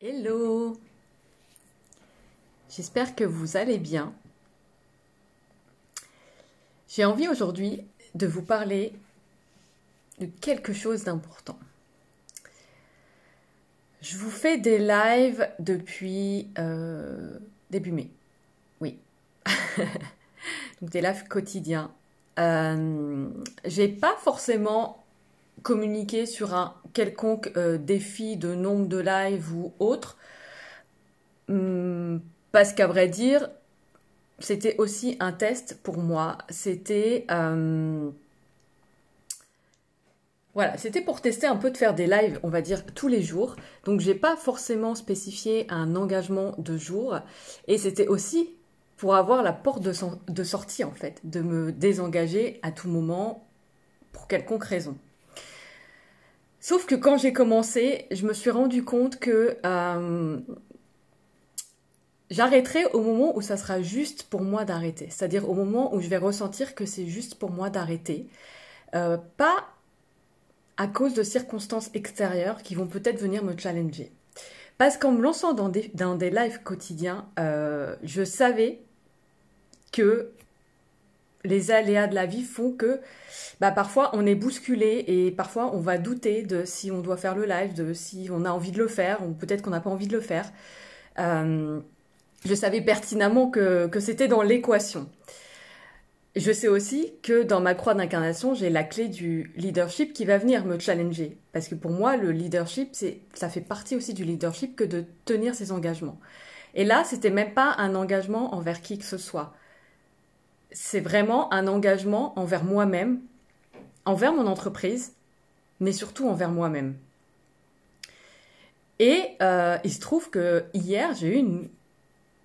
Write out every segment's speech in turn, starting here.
Hello! J'espère que vous allez bien. J'ai envie aujourd'hui de vous parler de quelque chose d'important. Je vous fais des lives depuis début mai. Oui. Donc des lives quotidiens. J'ai pas forcément communiqué sur un quelconque défi de nombre de lives ou autre. Parce qu'à vrai dire, c'était aussi un test pour moi. C'était pour tester un peu de faire des lives, on va dire, tous les jours. Donc, j'ai pas forcément spécifié un engagement de jour. Et c'était aussi pour avoir la porte de sortie, en fait, de me désengager à tout moment pour quelconque raison. Sauf que quand j'ai commencé, je me suis rendu compte que j'arrêterai au moment où ça sera juste pour moi d'arrêter. C'est-à-dire au moment où je vais ressentir que c'est juste pour moi d'arrêter. Pas à cause de circonstances extérieures qui vont peut-être venir me challenger. Parce qu'en me lançant dans des lives quotidiens, je savais que les aléas de la vie font que parfois on est bousculé et parfois on va douter de si on doit faire le live, de si on a envie de le faire ou peut-être qu'on n'a pas envie de le faire. Je savais pertinemment que c'était dans l'équation. Je sais aussi que dans ma croix d'incarnation, j'ai la clé du leadership qui va venir me challenger. Parce que pour moi, le leadership, ça fait partie aussi du leadership que de tenir ses engagements. Et là, c'était même pas un engagement envers qui que ce soit. C'est vraiment un engagement envers moi-même, envers mon entreprise, mais surtout envers moi-même. Et il se trouve que hier, j'ai eu une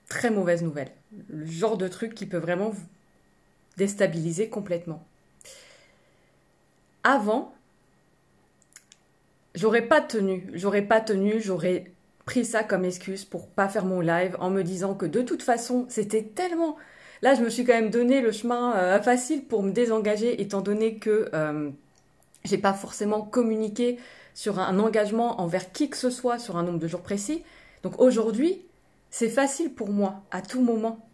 très mauvaise nouvelle. Le genre de truc qui peut vraiment vous déstabiliser complètement. Avant, j'aurais pris ça comme excuse pour pas faire mon live en me disant que de toute façon, c'était tellement... Là, je me suis quand même donné le chemin facile pour me désengager étant donné que j'ai pas forcément communiqué sur un engagement envers qui que ce soit sur un nombre de jours précis. Donc aujourd'hui, c'est facile pour moi, à tout moment,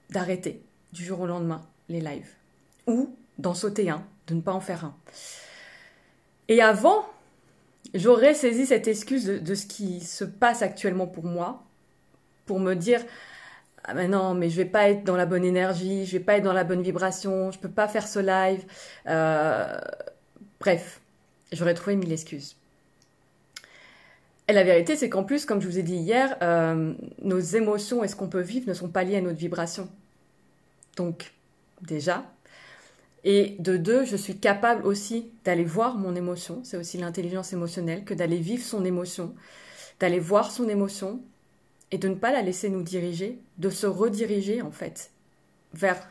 d'arrêter du jour au lendemain les lives. Ou d'en sauter un, de ne pas en faire un. Et avant, j'aurais saisi cette excuse de ce qui se passe actuellement pour moi, pour me dire « Ah ben non, mais je vais pas être dans la bonne énergie, je vais pas être dans la bonne vibration, je peux pas faire ce live. » Bref, j'aurais trouvé 1000 excuses. Et la vérité, c'est qu'en plus, comme je vous ai dit hier, nos émotions et ce qu'on peut vivre ne sont pas liées à notre vibration. Donc, déjà. Et de deux, je suis capable aussi d'aller voir mon émotion. C'est aussi l'intelligence émotionnelle, que d'aller vivre son émotion, d'aller voir son émotion et de ne pas la laisser nous diriger, de se rediriger en fait vers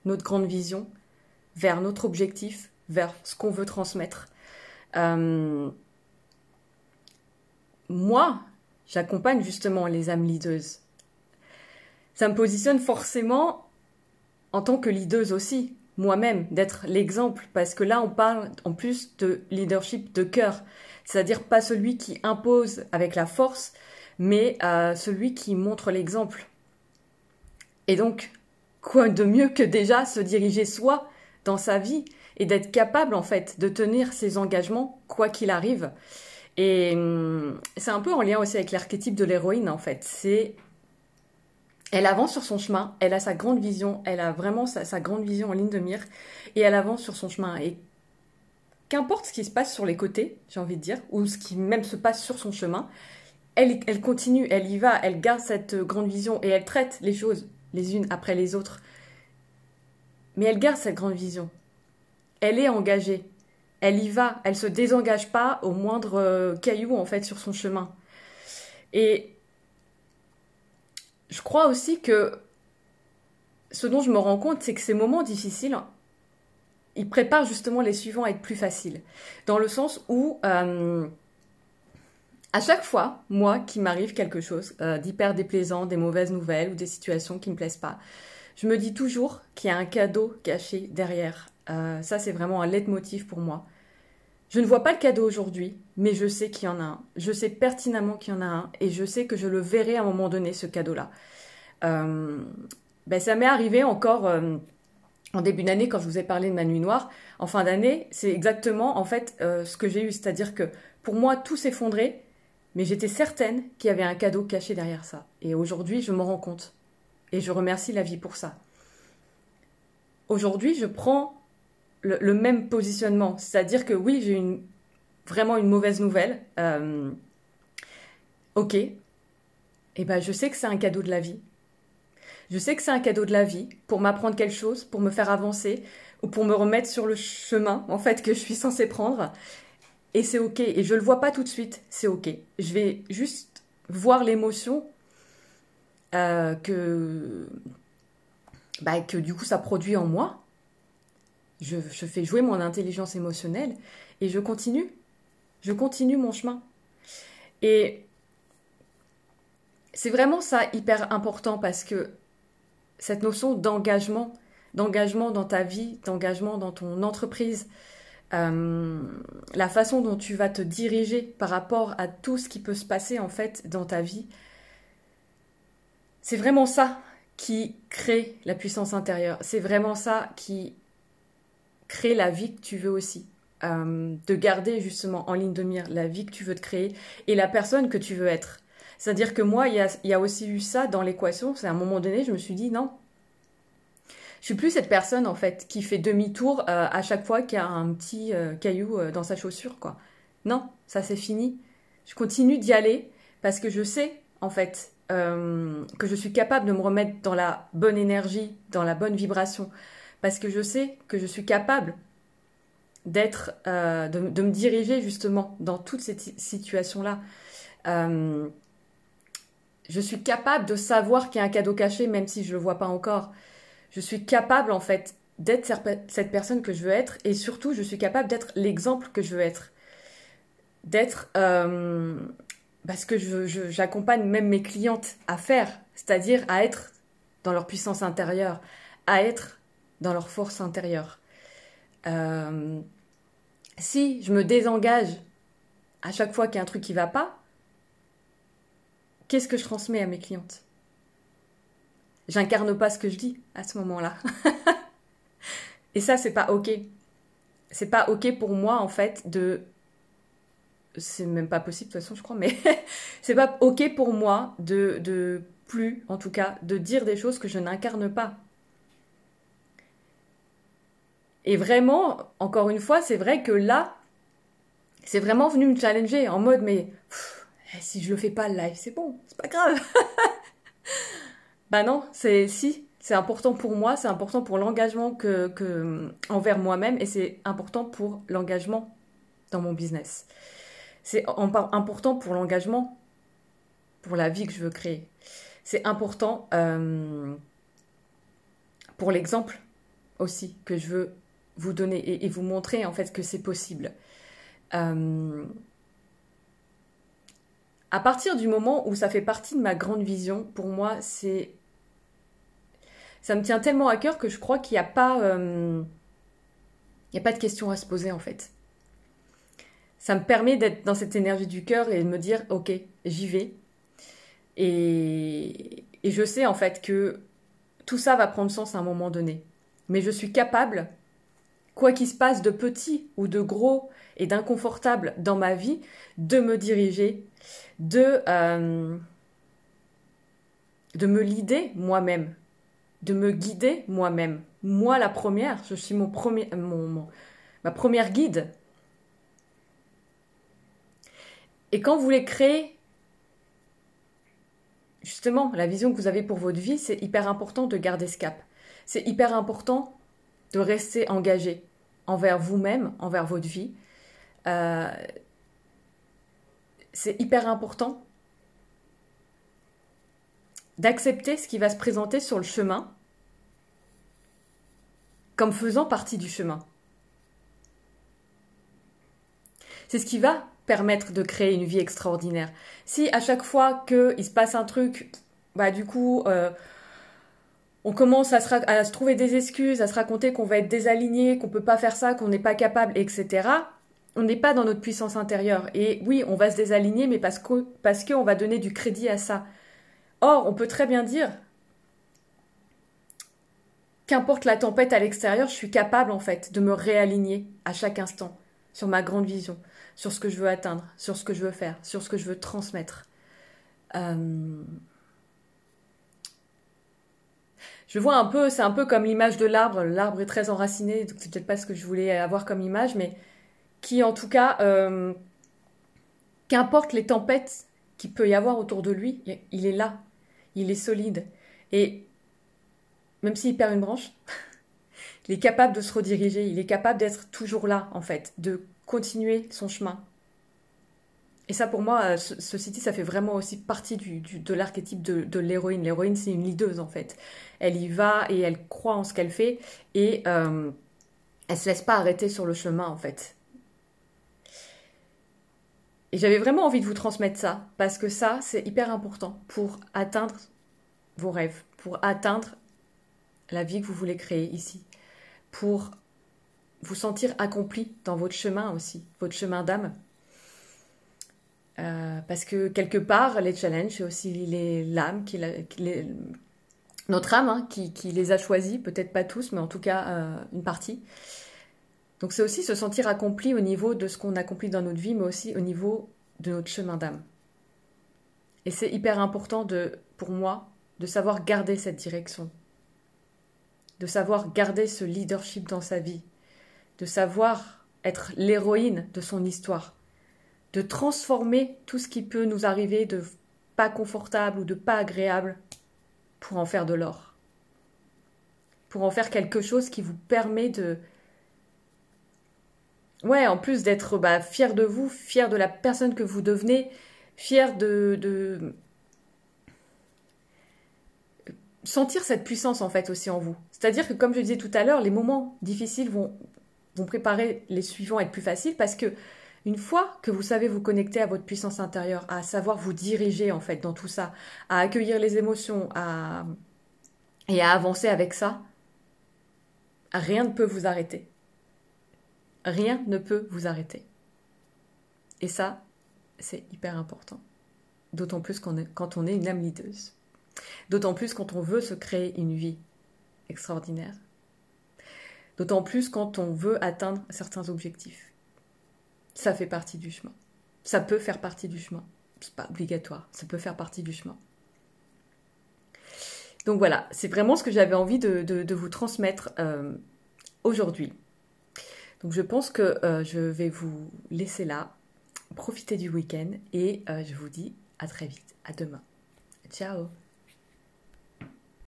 notre grande vision, vers notre objectif, vers ce qu'on veut transmettre. Moi, j'accompagne justement les âmes leaders. Ça me positionne forcément en tant que leaduse aussi, moi-même, d'être l'exemple, parce que là, on parle en plus de leadership de cœur, c'est-à-dire pas celui qui impose avec la force, mais celui qui montre l'exemple. Et donc, quoi de mieux que déjà se diriger soi dans sa vie et d'être capable, en fait, de tenir ses engagements, quoi qu'il arrive. Et c'est un peu en lien aussi avec l'archétype de l'héroïne, en fait. Elle avance sur son chemin, elle a sa grande vision, elle a vraiment sa grande vision en ligne de mire, et elle avance sur son chemin. Et qu'importe ce qui se passe sur les côtés, j'ai envie de dire, ou ce qui même se passe sur son chemin, elle continue, elle y va, elle garde cette grande vision, et elle traite les choses les unes après les autres. Mais elle garde cette grande vision. Elle est engagée. Elle y va, elle se désengage pas au moindre caillou, en fait, sur son chemin. Et je crois aussi que ce dont je me rends compte, c'est que ces moments difficiles, ils préparent justement les suivants à être plus faciles. Dans le sens où, à chaque fois, moi, qu'il m'arrive quelque chose d'hyper déplaisant, des mauvaises nouvelles ou des situations qui me plaisent pas, je me dis toujours qu'il y a un cadeau caché derrière. Ça, c'est vraiment un leitmotiv pour moi. Je ne vois pas le cadeau aujourd'hui, mais je sais qu'il y en a un. Je sais pertinemment qu'il y en a un et je sais que je le verrai à un moment donné, ce cadeau-là. Ça m'est arrivé encore en début d'année quand je vous ai parlé de ma nuit noire. En fin d'année, c'est exactement en fait ce que j'ai eu. C'est-à-dire que pour moi, tout s'effondrait, mais j'étais certaine qu'il y avait un cadeau caché derrière ça. Et aujourd'hui, je m'en rends compte. Et je remercie la vie pour ça. Aujourd'hui, je prends le même positionnement. C'est-à-dire que oui, j'ai vraiment une mauvaise nouvelle. Ok. Et ben, je sais que c'est un cadeau de la vie. Je sais que c'est un cadeau de la vie pour m'apprendre quelque chose, pour me faire avancer ou pour me remettre sur le chemin, en fait, que je suis censée prendre. Et c'est ok. Et je le vois pas tout de suite. C'est ok. Je vais juste voir l'émotion que du coup ça produit en moi. Je fais jouer mon intelligence émotionnelle et je continue. Je continue mon chemin. Et c'est vraiment ça hyper important parce que cette notion d'engagement dans ta vie, d'engagement dans ton entreprise, la façon dont tu vas te diriger par rapport à tout ce qui peut se passer en fait dans ta vie, c'est vraiment ça qui crée la puissance intérieure. C'est vraiment ça qui crée la vie que tu veux aussi. De garder justement en ligne de mire la vie que tu veux te créer et la personne que tu veux être. C'est-à-dire que moi, il y a aussi eu ça dans l'équation. C'est à un moment donné, je me suis dit non. Je suis plus cette personne en fait qui fait demi-tour à chaque fois qu'il y a un petit caillou dans sa chaussure, quoi. Non, ça c'est fini. Je continue d'y aller parce que je sais en fait que je suis capable de me remettre dans la bonne énergie, dans la bonne vibration, parce que je sais que je suis capable de me diriger justement dans toutes ces situations-là. Je suis capable de savoir qu'il y a un cadeau caché, même si je le vois pas encore. Je suis capable en fait d'être cette personne que je veux être, et surtout je suis capable d'être l'exemple que je veux être. D'être parce que j'accompagne même mes clientes à faire, c'est-à-dire à être dans leur puissance intérieure, à être dans leur force intérieure. Si je me désengage à chaque fois qu'il y a un truc qui va pas, qu'est-ce que je transmets à mes clientes? J'incarne pas ce que je dis à ce moment-là. Et ça, c'est pas ok. C'est pas ok pour moi, en fait, c'est même pas possible, de toute façon, je crois, mais c'est pas ok pour moi de plus, en tout cas, de dire des choses que je n'incarne pas. Et vraiment, encore une fois, c'est vrai que là, c'est vraiment venu me challenger en mode, mais si je le fais pas le live, c'est bon, c'est pas grave. Bah non, c'est important pour moi, c'est important pour l'engagement envers moi-même et c'est important pour l'engagement dans mon business. C'est important pour l'engagement, pour la vie que je veux créer. C'est important pour l'exemple aussi que je veux vous donner et vous montrer en fait que c'est possible. À partir du moment où ça fait partie de ma grande vision, pour moi, ça me tient tellement à cœur que je crois qu'il n'y a pas de questions à se poser en fait. Ça me permet d'être dans cette énergie du cœur et de me dire ok, j'y vais. Et je sais en fait que tout ça va prendre sens à un moment donné. Mais je suis capable, quoi qu'il se passe de petit ou de gros et d'inconfortable dans ma vie, de me diriger, de me leader moi-même, de me guider moi-même. Moi, la première, je suis ma première guide. Et quand vous voulez créer justement la vision que vous avez pour votre vie, c'est hyper important de garder ce cap. C'est hyper important de rester engagé envers vous-même, envers votre vie. C'est hyper important d'accepter ce qui va se présenter sur le chemin comme faisant partie du chemin. C'est ce qui va permettre de créer une vie extraordinaire. Si à chaque fois qu'il se passe un truc, du coup, on commence à se trouver des excuses, à se raconter qu'on va être désaligné, qu'on peut pas faire ça, qu'on n'est pas capable, etc. on n'est pas dans notre puissance intérieure. Et oui, on va se désaligner, mais parce qu'on va donner du crédit à ça. Or, on peut très bien dire, qu'importe la tempête à l'extérieur, je suis capable en fait de me réaligner à chaque instant sur ma grande vision, sur ce que je veux atteindre, sur ce que je veux faire, sur ce que je veux transmettre. Je vois un peu, c'est un peu comme l'image de l'arbre. L'arbre est très enraciné, donc c'est peut-être pas ce que je voulais avoir comme image, mais qui en tout cas, qu'importe les tempêtes qu'il peut y avoir autour de lui, il est là, il est solide. Et même s'il perd une branche, il est capable de se rediriger, il est capable d'être toujours là, en fait, de continuer son chemin. Et ça, pour moi, ce City, ça fait vraiment aussi partie de l'archétype de l'héroïne. L'héroïne, c'est une leaduse, en fait. Elle y va et elle croit en ce qu'elle fait et elle se laisse pas arrêter sur le chemin, en fait. Et j'avais vraiment envie de vous transmettre ça, parce que ça, c'est hyper important pour atteindre vos rêves, pour atteindre la vie que vous voulez créer ici, pour vous sentir accompli dans votre chemin aussi, votre chemin d'âme. Parce que quelque part, les challenges, c'est aussi l'âme, notre âme hein, qui les a choisis, peut-être pas tous, mais en tout cas une partie. Donc c'est aussi se sentir accompli au niveau de ce qu'on accomplit dans notre vie, mais aussi au niveau de notre chemin d'âme. Et c'est hyper important pour moi de savoir garder cette direction, de savoir garder ce leadership dans sa vie, de savoir être l'héroïne de son histoire, de transformer tout ce qui peut nous arriver de pas confortable ou de pas agréable pour en faire de l'or. Pour en faire quelque chose qui vous permet de... Ouais, en plus d'être fier de vous, fier de la personne que vous devenez, fier de sentir cette puissance en fait aussi en vous. C'est-à-dire que comme je disais tout à l'heure, les moments difficiles vont préparer les suivants à être plus faciles parce que une fois que vous savez vous connecter à votre puissance intérieure, à savoir vous diriger en fait dans tout ça, à accueillir les émotions, et à avancer avec ça, rien ne peut vous arrêter. Rien ne peut vous arrêter. Et ça, c'est hyper important. D'autant plus quand on est une âme leaduse. D'autant plus quand on veut se créer une vie extraordinaire. D'autant plus quand on veut atteindre certains objectifs. Ça fait partie du chemin. Ça peut faire partie du chemin. C'est pas obligatoire. Ça peut faire partie du chemin. Donc voilà, c'est vraiment ce que j'avais envie de vous transmettre aujourd'hui. Donc je pense que je vais vous laisser là, profiter du week-end et je vous dis à très vite, à demain. Ciao!